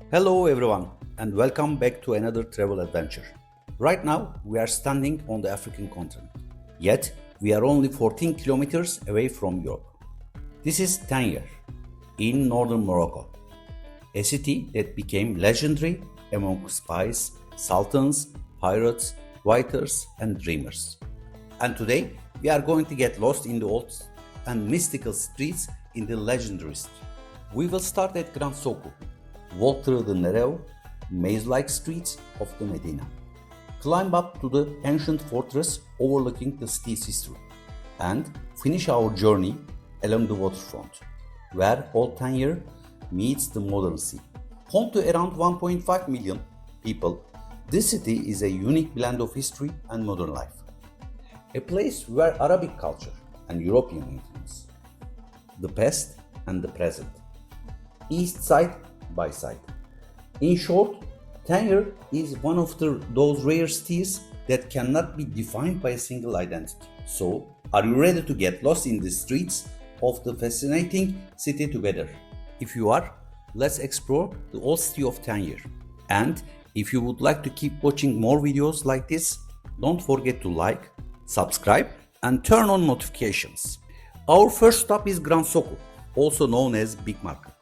Hello everyone and welcome back to another travel adventure. Right now we are standing on the African continent. Yet we are only 14 kilometers away from Europe. This is Tangier in northern Morocco, a city that became legendary among spies, sultans, pirates, writers and dreamers. And today we are going to get lost in the old and mystical streets in the legendary city. We will start at Grand Socco, walk through the narrow, maze-like streets of the Medina, climb up to the ancient fortress overlooking the city's history, and finish our journey along the waterfront, where old Tangier meets the modern sea. Home to around 1.5 million people, this city is a unique blend of history and modern life. A place where Arabic culture and European influence, the past and the present, east side by side. In short, Tangier is one of those rare cities that cannot be defined by a single identity. So, are you ready to get lost in the streets of the fascinating city together? If you are, let's explore the old city of Tangier. And if you would like to keep watching more videos like this, don't forget to like, subscribe, and turn on notifications. Our first stop is Grand Socco, also known as Big Market.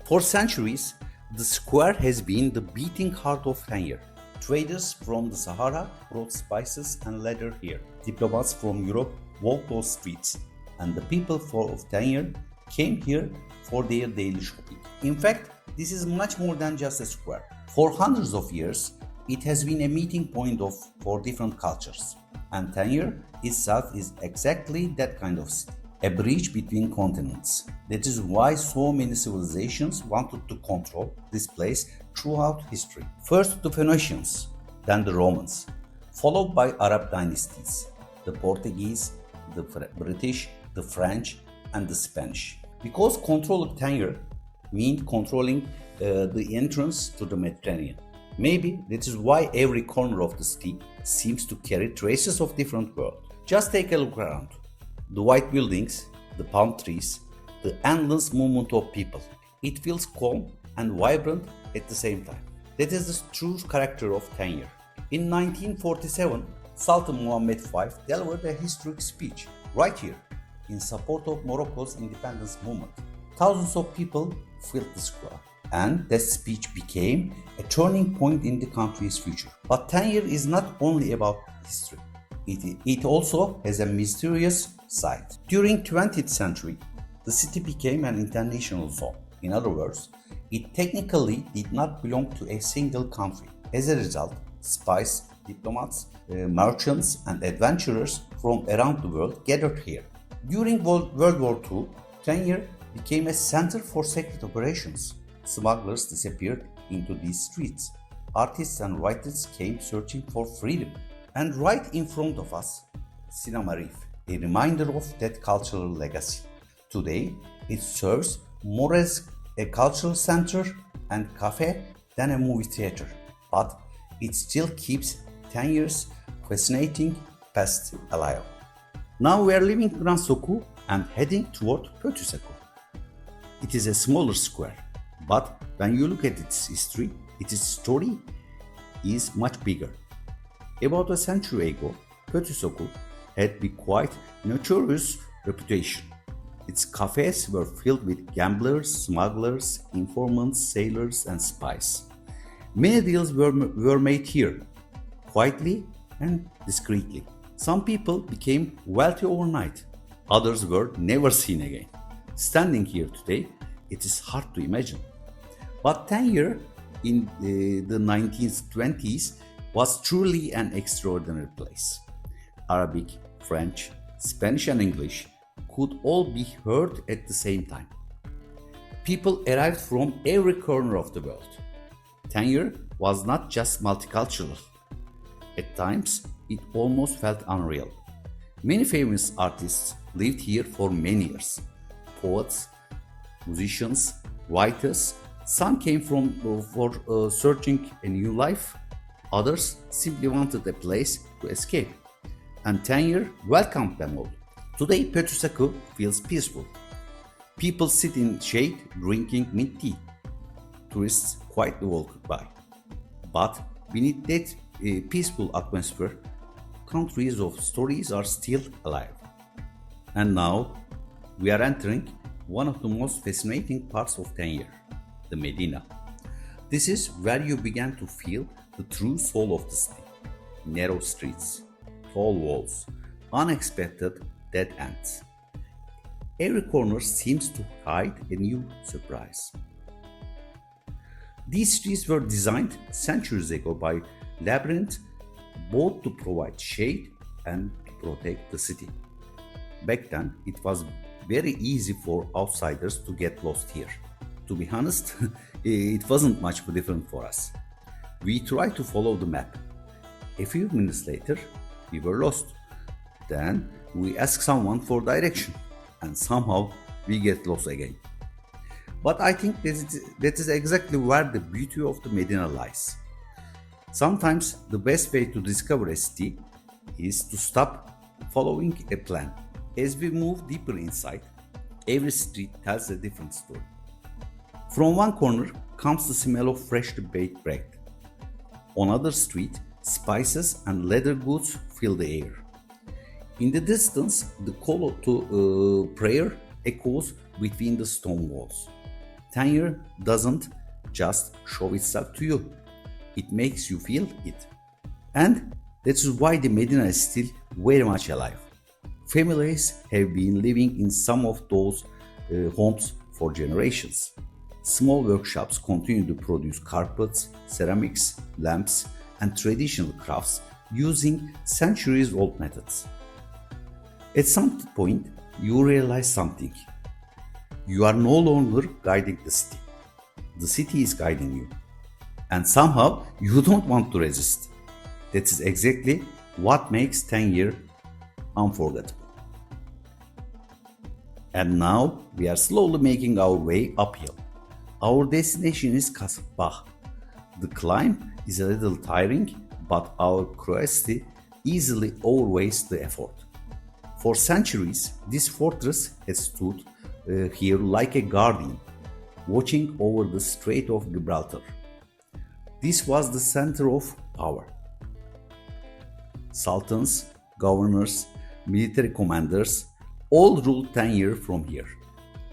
For centuries, the square has been the beating heart of Tangier. Traders from the Sahara brought spices and leather here. Diplomats from Europe walked those streets, and the people of Tangier came here for their daily shopping. In fact, this is much more than just a square. For hundreds of years, it has been a meeting point for different cultures, and Tangier itself is exactly that kind of city. A bridge between continents. That is why so many civilizations wanted to control this place throughout history. First the Phoenicians, then the Romans, followed by Arab dynasties, the Portuguese, the British, the French, and the Spanish. Because control of Tangier meant controlling the entrance to the Mediterranean. Maybe that is why every corner of the city seems to carry traces of different world. Just take a look around. The white buildings, the palm trees, the endless movement of people. It feels calm and vibrant at the same time. That is the true character of Tangier. In 1947, Sultan Mohammed V delivered a historic speech right here in support of Morocco's independence movement. Thousands of people filled the square, and that speech became a turning point in the country's future. But Tangier is not only about history. It also has a mysterious side. During 20th century, the city became an international zone. In other words, it technically did not belong to a single country. As a result, spies, diplomats, merchants, and adventurers from around the world gathered here. During World War II, Tangier became a center for secret operations. Smugglers disappeared into these streets. Artists and writers came searching for freedom. And right in front of us, Cinema Reef, a reminder of that cultural legacy. Today, it serves more as a cultural center and cafe than a movie theater, but it still keeps Tangier's fascinating past alive. Now we are leaving Grand Socco and heading toward Petit Socco. It is a smaller square, but when you look at its history, its story is much bigger. About a century ago, Petit Socco had quite notorious reputation. Its cafes were filled with gamblers, smugglers, informants, sailors, and spies. Many deals were made here, quietly and discreetly. Some people became wealthy overnight, others were never seen again. Standing here today, it is hard to imagine. But Tangier in the 1920s was truly an extraordinary place. Arabic, French, Spanish and English could all be heard at the same time. People arrived from every corner of the world. Tangier was not just multicultural. At times, it almost felt unreal. Many famous artists lived here for many years. Poets, musicians, writers, some came for searching a new life. Others simply wanted a place to escape, and Tangier welcomed them all. Today, Petit Socco feels peaceful. People sit in shade drinking mint tea. Tourists quietly walk by. But beneath that peaceful atmosphere, countries of stories are still alive. And now we are entering one of the most fascinating parts of Tangier, the Medina. This is where you begin to feel the true soul of the city. Narrow streets, tall walls, unexpected dead ends. Every corner seems to hide a new surprise. These streets were designed centuries ago by Labyrinth both to provide shade and to protect the city. Back then, it was very easy for outsiders to get lost here. To be honest, it wasn't much different for us. We tried to follow the map. A few minutes later, we were lost. Then we asked someone for direction, and somehow we get lost again. But I think that is exactly where the beauty of the Medina lies. Sometimes the best way to discover a city is to stop following a plan. As we move deeper inside, every street tells a different story. From one corner comes the smell of freshly baked bread. On another street, spices and leather goods fill the air. In the distance, the call to prayer echoes between the stone walls. Tangier doesn't just show itself to you, it makes you feel it. And that's why the Medina is still very much alive. Families have been living in some of those homes for generations. Small workshops continue to produce carpets, ceramics, lamps, and traditional crafts using centuries old methods. At some point, you realize something. You are no longer guiding the city is guiding you. And somehow you don't want to resist. That is exactly what makes Tangier unforgettable. And now we are slowly making our way uphill. Our destination is Kasbah. The climb is a little tiring, but our curiosity easily outweighs the effort. For centuries, this fortress has stood here like a guardian, watching over the Strait of Gibraltar. This was the center of power. Sultans, governors, military commanders all ruled Tangier from here.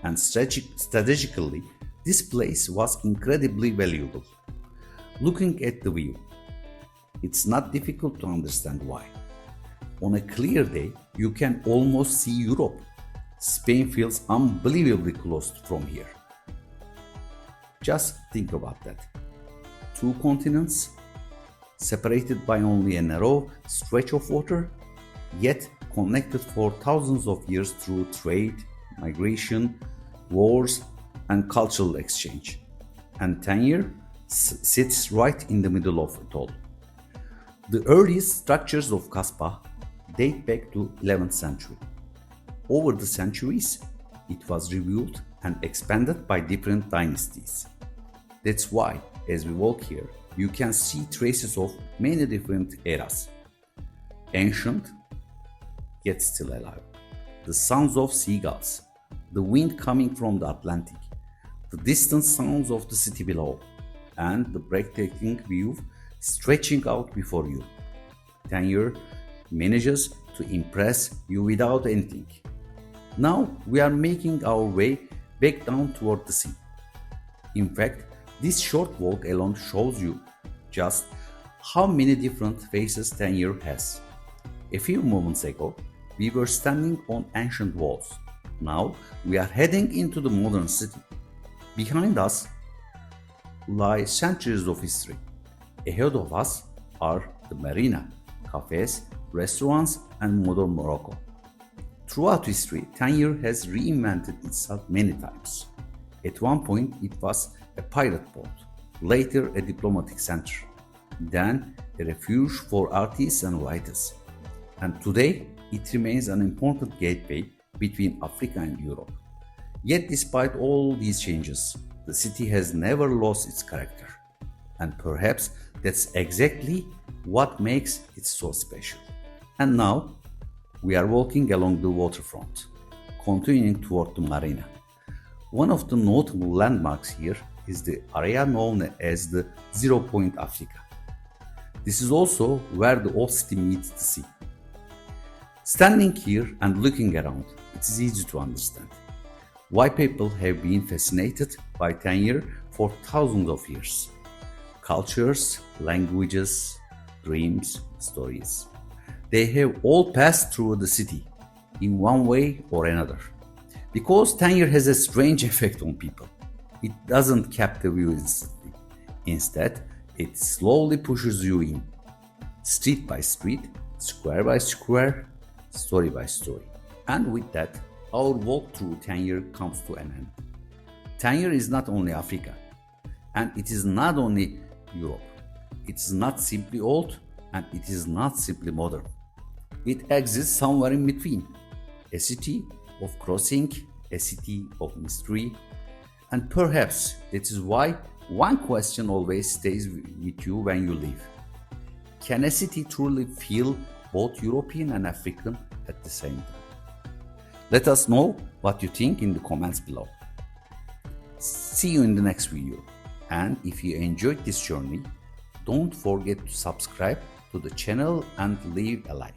And strategically, this place was incredibly valuable. Looking at the view, it's not difficult to understand why. On a clear day, you can almost see Europe. Spain feels unbelievably close from here. Just think about that. Two continents, separated by only a narrow stretch of water, yet connected for thousands of years through trade, migration, wars, and cultural exchange. And Tangier sits right in the middle of it all. The earliest structures of Kasbah date back to 11th century. Over the centuries, it was rebuilt and expanded by different dynasties. That's why, as we walk here, you can see traces of many different eras. Ancient, yet still alive. The sounds of seagulls, the wind coming from the Atlantic, the distant sounds of the city below, and the breathtaking view stretching out before you. Tangier manages to impress you without anything. Now we are making our way back down toward the sea. In fact, this short walk alone shows you just how many different faces Tangier has. A few moments ago, we were standing on ancient walls. Now we are heading into the modern city. Behind us lie centuries of history. Ahead of us are the Marina, cafes, restaurants, and modern Morocco. Throughout history, Tangier has reinvented itself many times. At one point, it was a pirate port, later a diplomatic center, then a refuge for artists and writers. And today, it remains an important gateway between Africa and Europe. Yet, despite all these changes, the city has never lost its character. And perhaps that's exactly what makes it so special. And now, we are walking along the waterfront, continuing toward the Marina. One of the notable landmarks here is the area known as the Zero Point Africa. This is also where the old city meets the sea. Standing here and looking around, it is easy to understand why people have been fascinated by Tangier for thousands of years. Cultures, languages, dreams, stories. They have all passed through the city in one way or another. Because Tangier has a strange effect on people. It doesn't capture you instantly. Instead, it slowly pushes you in, street by street, square by square, story by story. And with that, our walk through Tangier comes to an end. Tangier is not only Africa, and it is not only Europe. It is not simply old, and it is not simply modern. It exists somewhere in between. A city of crossing, a city of mystery, and perhaps that is why one question always stays with you when you leave. Can a city truly feel both European and African at the same time? Let us know what you think in the comments below. See you in the next video. And if you enjoyed this journey, don't forget to subscribe to the channel and leave a like.